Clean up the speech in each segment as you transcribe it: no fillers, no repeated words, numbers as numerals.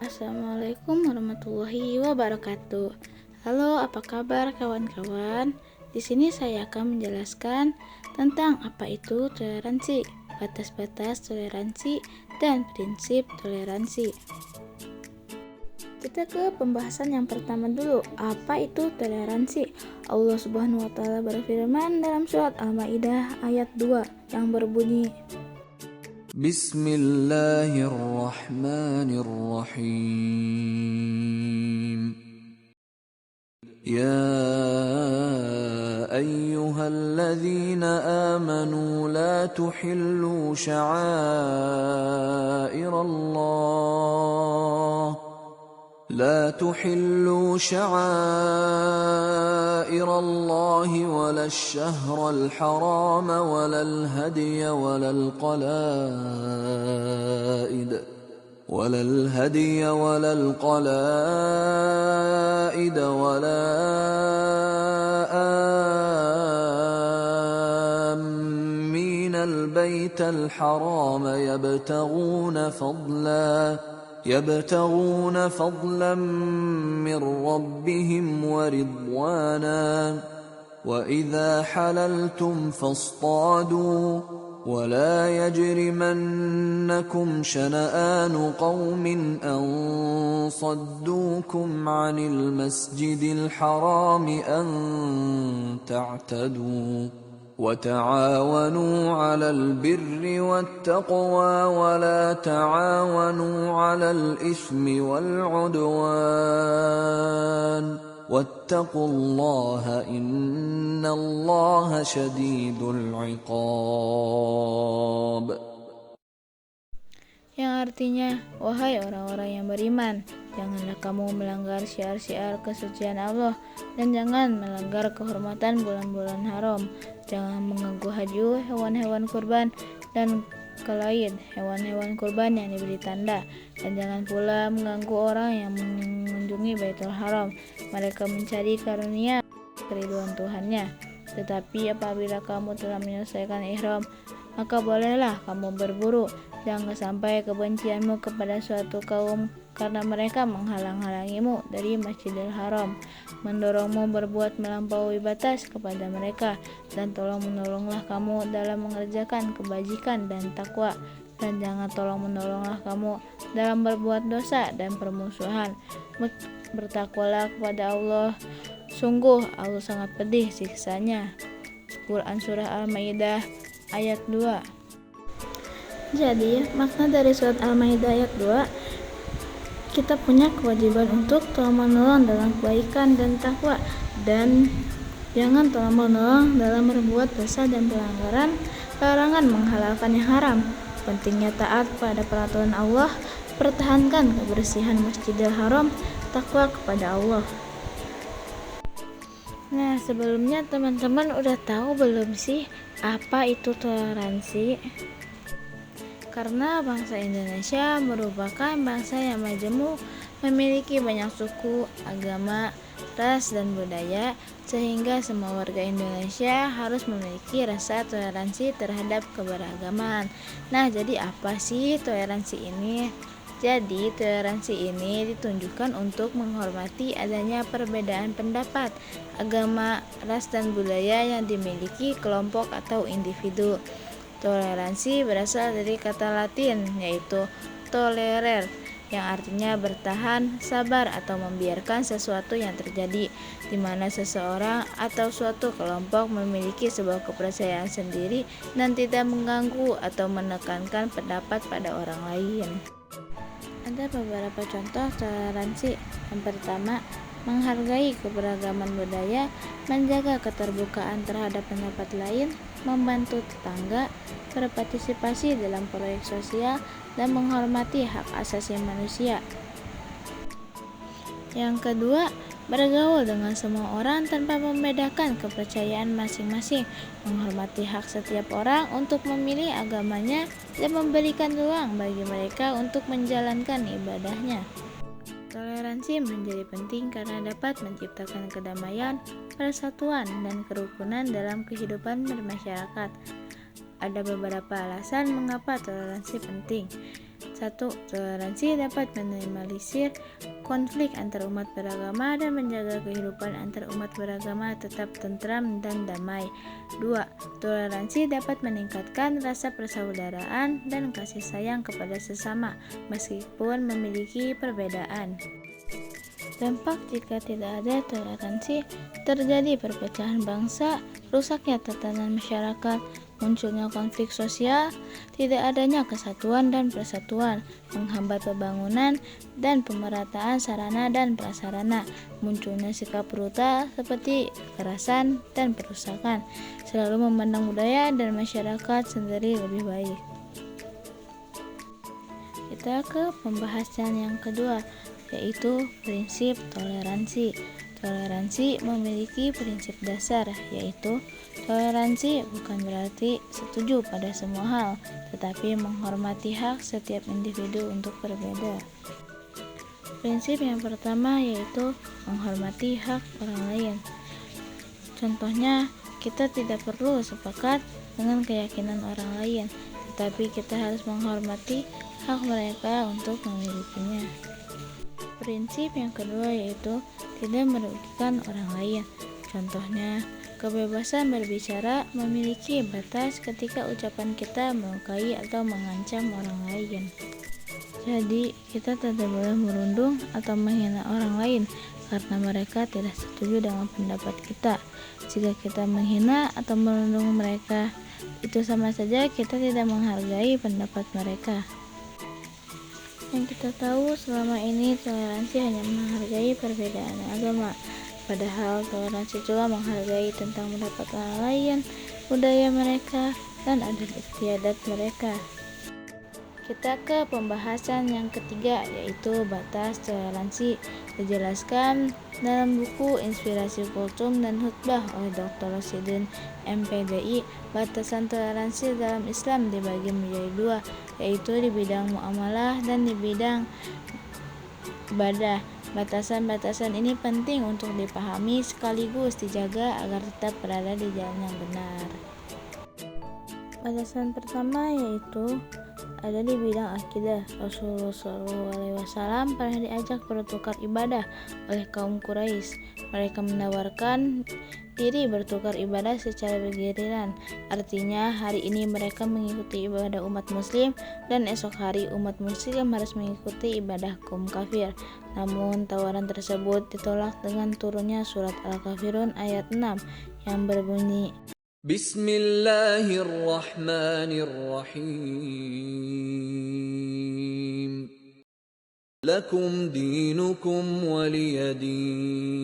Assalamualaikum warahmatullahi wabarakatuh. Halo, apa kabar kawan-kawan? Di sini saya akan menjelaskan tentang apa itu toleransi, batas-batas toleransi, dan prinsip toleransi. Kita ke pembahasan yang pertama dulu. Apa itu toleransi? Allah Subhanahu wa taala berfirman dalam surat Al-Maidah ayat 2 yang berbunyi, Bismillahirrahmanirrahim. Ya ayyuhalladzina amanu la tuhillu شعائر الله ولا الشهر الحرام ولا الهدي ولا القلائد ولا آمين البيت الحرام يبتغون فضلا من ربهم ورضوانا وإذا حللتم فاصطادوا ولا يجرمنكم شنآن قوم أن صدوكم عن المسجد الحرام أن تعتدوا وتعاونوا على البر والتقوى ولا تعاونوا على الإثم والعدوان واتقوا الله إن الله شديد العقاب. yang artinya, wahai orang-orang yang beriman, janganlah kamu melanggar syiar-syiar kesucian Allah, dan jangan melanggar kehormatan bulan-bulan haram. Jangan mengganggu haji hewan-hewan kurban dan kelaid hewan-hewan kurban yang diberi tanda, dan jangan pula mengganggu orang yang mengunjungi Baitul Haram. Mereka mencari karunia keriduan Tuhannya. Tetapi apabila kamu telah menyelesaikan ihram, maka bolehlah kamu berburu. Jangan sampai kebencianmu kepada suatu kaum karena mereka menghalang-halangimu dari Masjidil Haram, mendorongmu berbuat melampaui batas kepada mereka, dan tolong-menolonglah kamu dalam mengerjakan kebajikan dan takwa, dan jangan tolong-menolonglah kamu dalam berbuat dosa dan permusuhan. Bertakwalah kepada Allah, sungguh Allah sangat pedih siksanya. Quran Surah Al-Maidah ayat 2. Jadi, makna dari surat Al-Maidah ayat 2, kita punya kewajiban untuk tolong-menolong dalam kebaikan dan takwa, dan jangan tolong-menolong dalam berbuat dosa dan pelanggaran, larangan menghalalkan yang haram. Pentingnya taat pada peraturan Allah, pertahankan kebersihan Masjidil Haram, takwa kepada Allah. Nah, sebelumnya teman-teman udah tahu belum sih apa itu toleransi? Karena bangsa Indonesia merupakan bangsa yang majemuk, memiliki banyak suku, agama, ras, dan budaya, sehingga semua warga Indonesia harus memiliki rasa toleransi terhadap keberagaman. Nah, jadi apa sih toleransi ini? Jadi, toleransi ini ditunjukkan untuk menghormati adanya perbedaan pendapat, agama, ras, dan budaya yang dimiliki kelompok atau individu. Toleransi berasal dari kata Latin, yaitu tolerer, yang artinya bertahan, sabar, atau membiarkan sesuatu yang terjadi, di mana seseorang atau suatu kelompok memiliki sebuah kepercayaan sendiri dan tidak mengganggu atau menekankan pendapat pada orang lain. Ada beberapa contoh toleransi. Yang pertama, menghargai keberagaman budaya, menjaga keterbukaan terhadap pendapat lain, membantu tetangga, berpartisipasi dalam proyek sosial, dan menghormati hak asasi manusia. Yang kedua, bergaul dengan semua orang tanpa membedakan kepercayaan masing-masing, menghormati hak setiap orang untuk memilih agamanya, dan memberikan ruang bagi mereka untuk menjalankan ibadahnya. Toleransi menjadi penting karena dapat menciptakan kedamaian, persatuan, dan kerukunan dalam kehidupan bermasyarakat. Ada beberapa alasan mengapa toleransi penting. 1. Toleransi dapat meminimalisir konflik antar umat beragama dan menjaga kehidupan antar umat beragama tetap tentram dan damai. 2. Toleransi dapat meningkatkan rasa persaudaraan dan kasih sayang kepada sesama meskipun memiliki perbedaan. Dampak jika tidak ada toleransi, terjadi perpecahan bangsa, rusaknya tatanan masyarakat, munculnya konflik sosial, tidak adanya kesatuan dan persatuan, menghambat pembangunan dan pemerataan sarana dan prasarana, munculnya sikap brutal seperti kekerasan dan perusakan, selalu memandang budaya dan masyarakat sendiri lebih baik. Kita ke pembahasan yang kedua, yaitu prinsip toleransi. Toleransi memiliki prinsip dasar, yaitu toleransi bukan berarti setuju pada semua hal, tetapi menghormati hak setiap individu untuk berbeda. Prinsip yang pertama yaitu menghormati hak orang lain. Contohnya, kita tidak perlu sepakat dengan keyakinan orang lain, tetapi kita harus menghormati hak mereka untuk memilikinya. Prinsip yang kedua yaitu tidak merugikan orang lain. Contohnya, kebebasan berbicara memiliki batas ketika ucapan kita melukai atau mengancam orang lain. Jadi, kita tidak boleh merundung atau menghina orang lain karena mereka tidak setuju dengan pendapat kita. Jika kita menghina atau merundung mereka, itu sama saja kita tidak menghargai pendapat mereka. Yang kita tahu selama ini toleransi hanya menghargai perbedaan agama, padahal toleransi juga menghargai tentang pendapat orang lain, budaya mereka, dan adat istiadat mereka. Kita ke pembahasan yang ketiga, yaitu batas toleransi. Dijelaskan dalam buku Inspirasi Kultum dan Khutbah oleh Dr. Rosidin MPDI, batasan toleransi dalam Islam dibagi menjadi dua, yaitu di bidang muamalah dan di bidang ibadah. Batasan-batasan ini penting untuk dipahami sekaligus dijaga agar tetap berada di jalan yang benar. Batasan pertama yaitu ada di bidang akidah. Rasulullah SAW pernah diajak bertukar ibadah oleh kaum Quraisy. Mereka menawarkan diri bertukar ibadah secara bergiliran. Artinya hari ini mereka mengikuti ibadah umat muslim dan esok hari umat muslim harus mengikuti ibadah kaum kafir. Namun tawaran tersebut ditolak dengan turunnya surat Al-Kafirun ayat 6 yang berbunyi, Bismillahirrahmanirrahim. Lakum dinukum waliyadin.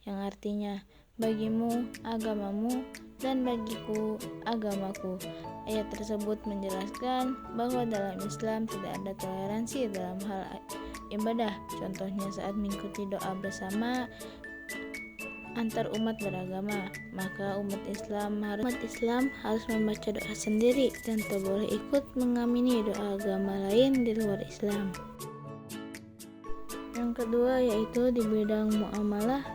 yang artinya bagimu agamamu dan bagiku agamaku. Ayat tersebut menjelaskan bahwa dalam Islam tidak ada toleransi dalam hal ibadah. Contohnya saat mengikuti doa bersama antar umat beragama, maka umat Islam harus membaca doa sendiri dan tak boleh ikut mengamini doa agama lain di luar Islam. Yang kedua yaitu di bidang muamalah.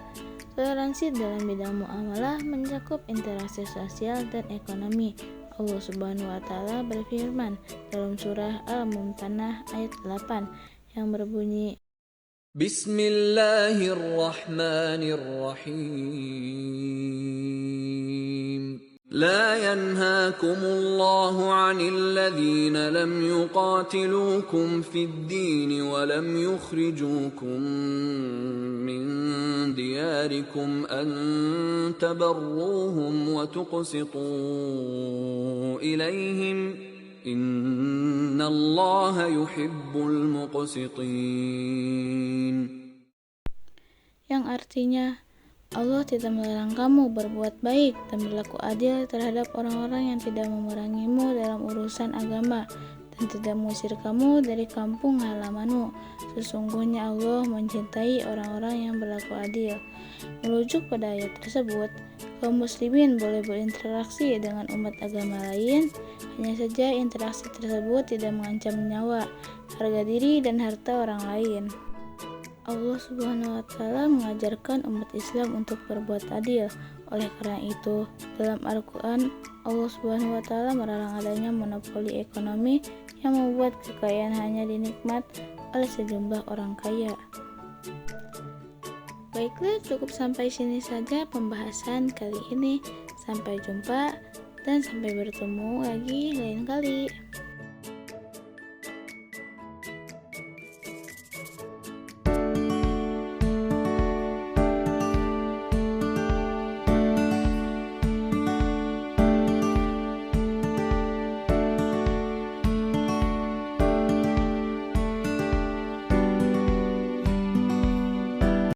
Toleransi dalam bidang muamalah mencakup interaksi sosial dan ekonomi. Allah Subhanahu wa taala berfirman dalam surah Al-Mumtanah ayat 8 yang berbunyi, Bismillahirrahmanirrahim. لا ينهاكم الله عن الذين لم يقاتلوكم في الدين ولم يخرجوكم من دياركم أن تبروهم وتقسطوا إليهم إن الله يحب المقسطين. yang artinya Allah tidak melarang kamu berbuat baik dan berlaku adil terhadap orang-orang yang tidak memerangimu dalam urusan agama dan tidak mengusir kamu dari kampung halamanmu. Sesungguhnya Allah mencintai orang-orang yang berlaku adil. Merujuk pada ayat tersebut, kaum muslimin boleh berinteraksi dengan umat agama lain, hanya saja interaksi tersebut tidak mengancam nyawa, harga diri, dan harta orang lain. Allah Subhanahu wa taala mengajarkan umat Islam untuk berbuat adil. Oleh karena itu, dalam Al-Qur'an Allah Subhanahu wa taala melarang adanya monopoli ekonomi yang membuat kekayaan hanya dinikmat oleh sejumlah orang kaya. Baiklah, cukup sampai sini saja pembahasan kali ini. Sampai jumpa dan sampai bertemu lagi lain kali.